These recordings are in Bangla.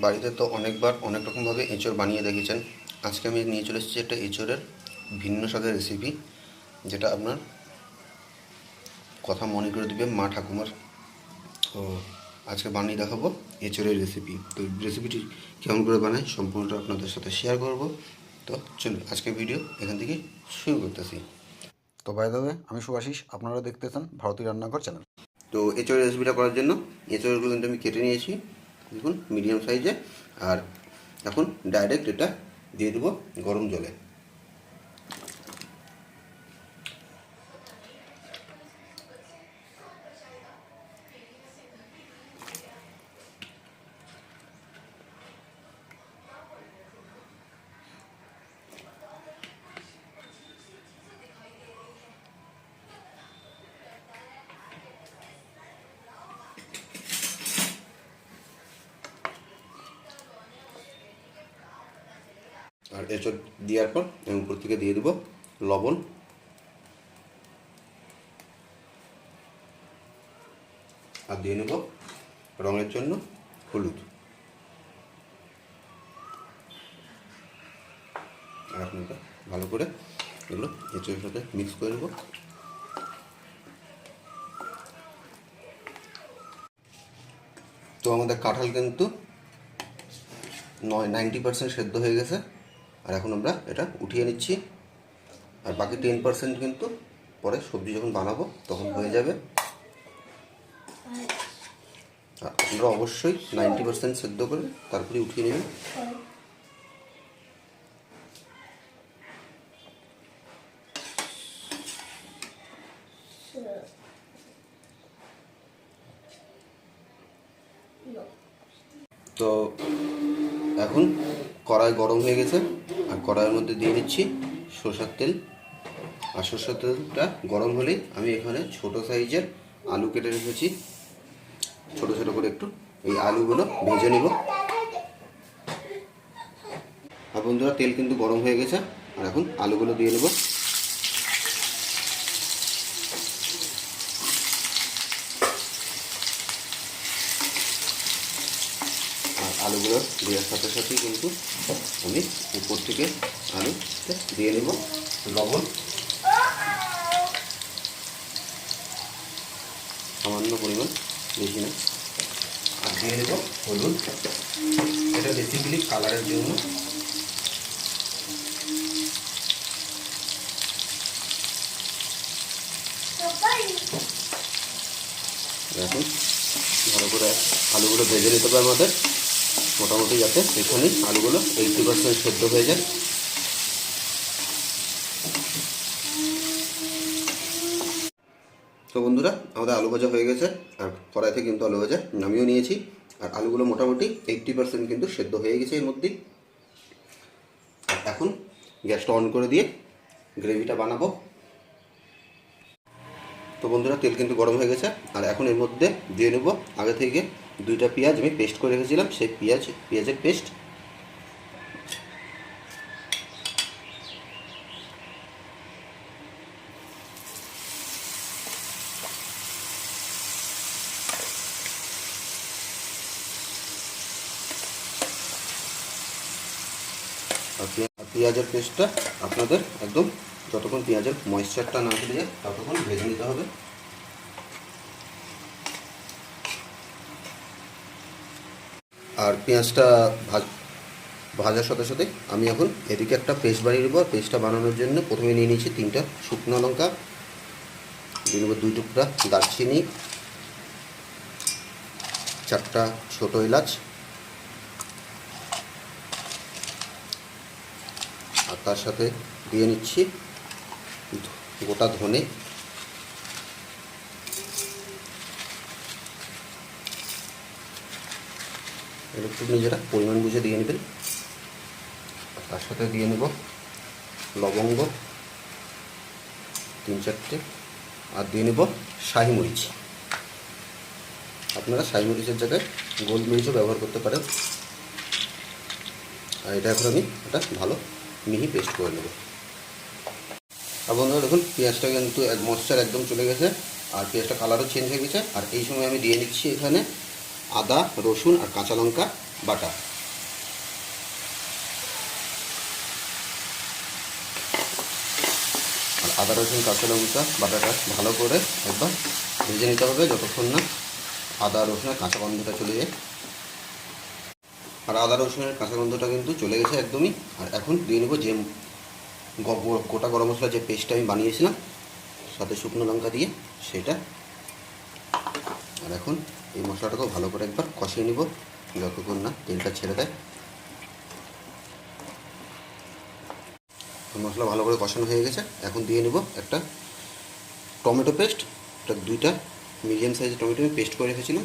বাড়িতে তো অনেকবার অনেক রকমভাবে এঁচোড় বানিয়ে দেখেছেন। আজকে আমি নিয়ে চলে এসেছি একটা এঁচোড়ের ভিন্ন স্বাদের রেসিপি, যেটা আপনার কথা মনে করে দেবে মা ঠাকুমার। তো আজকে বানিয়ে দেখাবো এঁচোড়ের রেসিপি। তো রেসিপিটি কেমন করে বানাই সম্পূর্ণটা আপনাদের সাথে শেয়ার করব। তো চলুন আজকে ভিডিও এখান থেকে শুরু করতেছি। তো বাই দ্য ওয়ে, আমি সুভাশিস, আপনারা দেখতেছেন ভারতীয় রান্নাঘর চ্যানেল। তো এঁচোড়ের রেসিপিটা করার জন্য এঁচোড়গুলো কিন্তু আমি কেটে নিয়েছি, দেখুন মিডিয়াম সাইজে। আর এখন ডাইরেক্ট এটা দিয়ে দেবো গরম জলে। আর এঁচোড় দেওয়ার পর আমি উপর থেকে দিয়ে দেবো লবণ, আর দিয়ে নেব রঙের জন্য হলুদ। আর এখন এটা ভালো করে এগুলো এঁচোড়ের সাথে মিক্স করে নেব। তো আমাদের কাঁঠাল কিন্তু 90% সেদ্ধ হয়ে গেছে। আর এখন আমরা এটা উঠিয়ে নিচ্ছি। আর বাকি 10% কিন্তু পরে সবজি যখন বানাবো তখন হয়ে যাবে। আর আপনারা অবশ্যই 90% সেদ্ধ করে তারপরে উঠিয়ে নেবেন। তো এখন কড়াই গরম হয়ে গেছে, আর কড়াইয়ের মধ্যে দিয়ে দিচ্ছি সরষের তেল। আর সরষের তেলটা গরম হলেই আমি এখানে ছোট সাইজের আলু কেটে রেখেছি, ছোট ছোট করে একটু এই আলুগুলো ভেজে নিব। আর বন্ধুরা, তেল কিন্তু গরম হয়ে গেছে, আর এখন আলুগুলো দিয়ে নেব। আর আলুগুলো দেওয়ার সাথে সাথেই কিন্তু আমি উপর থেকে আলুতে দিয়ে নেব লবণ, সামান্য পরিমাণ, বেশি না। আর দিয়ে নেব হলুদ, এটা বেসিক্যালি কালারের জন্য। এখন ভালো করে আলুগুলো ভেজে নিতে হবে আমাদের, মোটামুটি যাতে এখানে আলুগুলো 80% সেদ্ধ হয়ে যায়। তো বন্ধুরা, আমাদের আলু ভাজা হয়ে গেছে, আর কড়াইতে কিন্তু আলু ভাজা নামিয়েও নিয়েছি। আর আলুগুলো মোটামুটি 80% কিন্তু সেদ্ধ হয়ে গেছে এর মধ্যেই। এখন গ্যাসটা অন করে দিয়ে গ্রেভিটা বানাবো। তো বন্ধুরা, তেল কিন্তু গরম হয়ে গেছে, আর এখন এর মধ্যে দিয়ে নেব আগে থেকে 2টা পেঁয়াজ আমি পেস্ট করে রেখেছিলাম, সেই পেঁয়াজের পেস্ট। আর পেঁয়াজের পেস্টটা আপনাদের একদম যতক্ষণ পেঁয়াজের ময়েশ্চারটা না চলে যায় ততক্ষণ ভেজে নিতে হবে। আর পেঁয়াজটা ভাজার সাথে সাথে আমি এখন এদিকে একটা পেস্ট বানিয়ে নেবো। পেস্টটা বানানোর জন্য প্রথমে নিয়ে নিয়েছি 3টা শুকনো লঙ্কা, দিয়ে নেবো 2 টুকরা দারচিনি, 4টা ছোটো এলাচ, আর তার সাথে দিয়ে নিচ্ছি গোটা ধনে, একটু নিজেরা পরিমাণ বুঝে দিয়ে নেবেন। তার সাথে দিয়ে নেব লবঙ্গ 3-4টে, আর দিয়ে নেব শাহি মরিচ। আপনারা শাহি মরিচের জায়গায় গোলমরিচও ব্যবহার করতে পারেন। আর এটা এখন আমি এটা ভালো মিহি পেস্ট করে নেব। আর বন্ধুরা দেখুন, পেঁয়াজটা কিন্তু ময়েশ্চার একদম চলে গেছে, আর পেঁয়াজটা কালারও চেঞ্জ হয়ে গেছে। আর এই সময় আমি দিয়ে নিচ্ছি এখানে আদা, রসুন আর কাঁচা লঙ্কা বাটা। আর আদা, রসুন, কাঁচা লঙ্কা বাটাটা ভালো করে একবার ভেজে নিতে হবে যতক্ষণ না আদা, রসুনের কাঁচা গন্ধটা চলে যায়। আর আদা, রসুনের কাঁচা গন্ধটা কিন্তু চলে গেছে একদমই। আর এখন দিয়ে নেবো যে গোটা গরম মশলা যে পেস্টটা আমি বানিয়েছিলাম সাথে শুকনো লঙ্কা দিয়ে সেটা। আর এখন এই মশলাটাকেও ভালো করে একবার কষিয়ে নিব যতক্ষণ না তেলটা ছেড়ে দেয়। মশলা ভালো করে কষানো হয়ে গেছে। এখন দিয়ে নেব একটা টমেটো পেস্ট। এটা 2টা মিডিয়াম সাইজের টমেটো আমি পেস্ট করে রেখেছিলাম।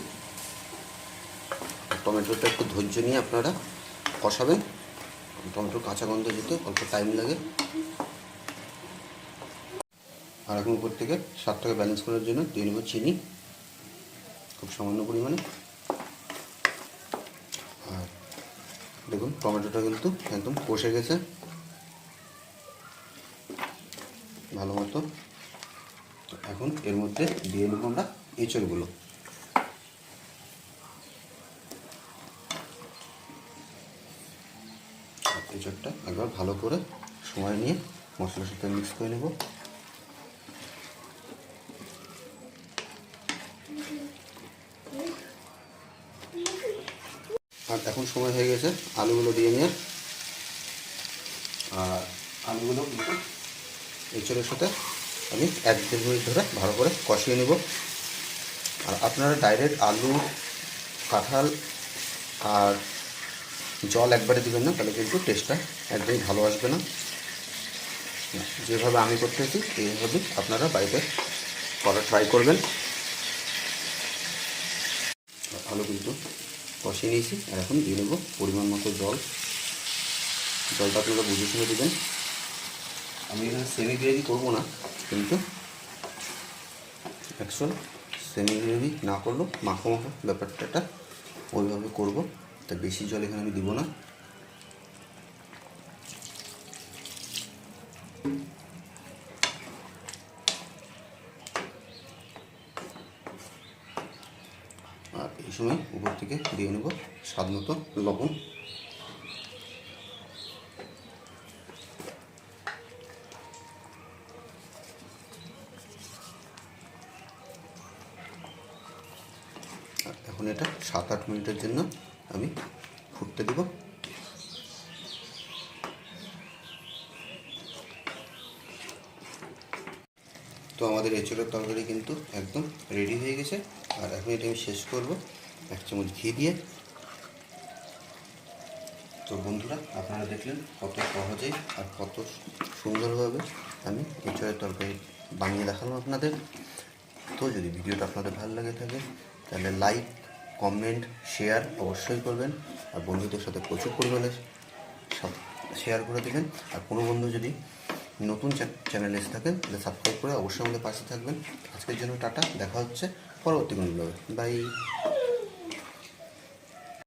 টমেটোটা একটু ধৈর্য নিয়ে আপনারা কষাবেন, টমেটোর কাঁচা গন্ধ যেতে অল্প টাইম লাগে। আর এখন উপর থেকে স্বাদটাকে ব্যালেন্স করার জন্য দিয়ে নেব চিনি খুব সামান্য পরিমাণে। আর দেখুন টমেটোটা কিন্তু একদম কষে গেছে ভালো মতো। এখন এর মধ্যে দিয়ে নেব আমরা এঁচড়গুলো। এঁচড়টা একবার ভালো করে সময় নিয়ে মশলার সাথে মিক্স করে নেব। আর এখন সময় হয়ে গেছে আলুগুলো দিয়ে নেওয়ার। আর আলুগুলো কিন্তু এঁচড়ের সাথে আমি 1-1.5 মিনিট ধরে ভালো করে কষিয়ে নেব। আর আপনারা ডাইরেক্ট আলু, কাঁঠাল আর জল একবারে দিবেন না, তাহলে কিন্তু টেস্টটা একদমই ভালো আসবে না। যেভাবে আমি করতেছি এইভাবে আপনারা বাড়িতে করা ট্রাই করবেন। আলু কিন্তু কষিয়ে নিয়েছি। আর এখন দিয়ে নেব পরিমাণ মতো জল। জলটা আপনারা বুঝে শুনে দেবেন। আমি এখানে সেমি গ্রেভি করবো না, কিন্তু অ্যাকচুয়াল সেমি গ্রেভি না করলেও মাখো মাখো ব্যাপারটা ওইভাবে করবো, তাই বেশি জল এখানে আমি দিব না। আর এই সময় উপর থেকে দিয়ে নেব স্বাদ মতো লবণ। আর এখন এটা 7-8 মিনিটের জন্য আমি ফুটতে দেব। তো আমাদের এঁচড়ের তরকারি কিন্তু একদম রেডি হয়ে গেছে। আর এখন এটা আমি শেষ করব 1 চামচ ঘি দিয়ে। তো বন্ধুরা, আপনারা দেখলেন কত সহজেই আর কত সুন্দরভাবে আমি এঁচড়ের তরকারি বানিয়ে দেখালাম আপনাদের। তো যদি ভিডিওটা আপনাদের ভালো লাগে থাকে তাহলে লাইক, কমেন্ট, শেয়ার অবশ্যই করবেন। আর বন্ধুদের সাথে প্রচুর পরিমাণে শেয়ার করে দেবেন। আর কোনো বন্ধু যদি নতুন চ্যানেলে এসে থাকেন তাহলে সাবস্ক্রাইব করে অবশ্যই আমাদের পাশে থাকবেন। আজকের জন্য টাটা, দেখা হচ্ছে পরবর্তী কোনো ব্লগে। বাই।